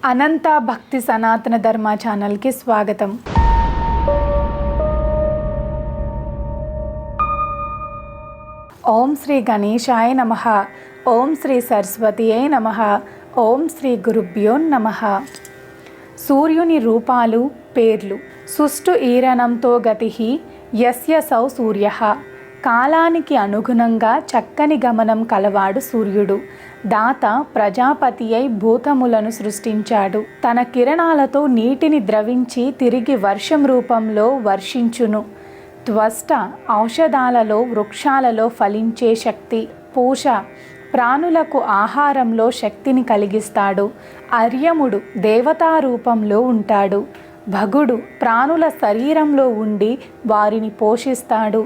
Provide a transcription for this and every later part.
అనంత భక్తి సనాతన ధర్మ ఛానల్కి స్వాగతం. ఓం శ్రీ గణేశాయ నమః. ఓం శ్రీ సరస్వతియే నమః. ఓం శ్రీ గురుభ్యో నమః. సూర్యుని రూపాలు, పేర్లు. సుష్టు ఈరణంతో గతి యస్య సౌ సూర్యః. కాలానికి అనుగుణంగా చక్కని గమనం కలవాడు సూర్యుడు. దాత ప్రజాపతి అయి భూతములను సృష్టించాడు. తన కిరణాలతో నీటిని ద్రవించి తిరిగి వర్షం రూపంలో వర్షించును. త్వష్ట ఔషధాలలో, వృక్షాలలో ఫలించే శక్తి. పూష ప్రాణులకు ఆహారంలో శక్తిని కలిగిస్తాడు. అర్యముడు దేవతా రూపంలో ఉంటాడు. భగుడు ప్రాణుల శరీరంలో ఉండి వారిని పోషిస్తాడు.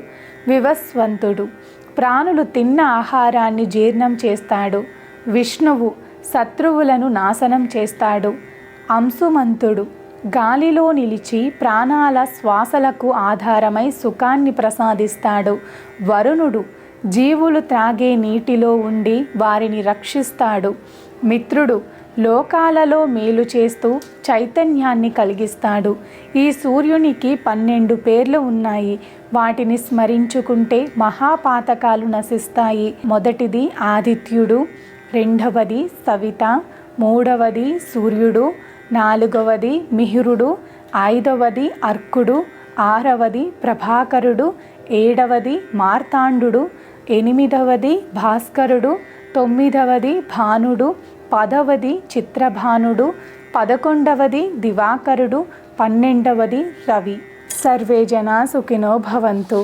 వివస్వంతుడు ప్రాణులు తిన్న ఆహారాన్ని జీర్ణం చేస్తాడు. విష్ణువు శత్రువులను నాశనం చేస్తాడు. అంశుమంతుడు గాలిలో నిలిచి ప్రాణాల శ్వాసలకు ఆధారమై సుఖాన్ని ప్రసాదిస్తాడు. వరుణుడు జీవులు త్రాగే నీటిలో ఉండి వారిని రక్షిస్తాడు. మిత్రుడు లోకాలలో మేలు చేస్తూ చైతన్యాన్ని కలిగిస్తాడు. ఈ సూర్యునికి 12 పేర్లు ఉన్నాయి. వాటిని స్మరించుకుంటే మహాపాతకాలు నశిస్తాయి. మొదటిది ఆదిత్యుడు, రెండవది సవిత, మూడవది సూర్యుడు, నాలుగవది మిహిరుడు, ఐదవది అర్కుడు, ఆరవది ప్రభాకరుడు, ఏడవది మార్తాండు, ఎనిమిదవది భాస్కరుడు, తొమ్మిదవది భానుడు, 10వది చిత్రభానుడు, 11వది దివాకరుడు, 12వది రవి. సర్వే జనా సుఖినో భవంతు.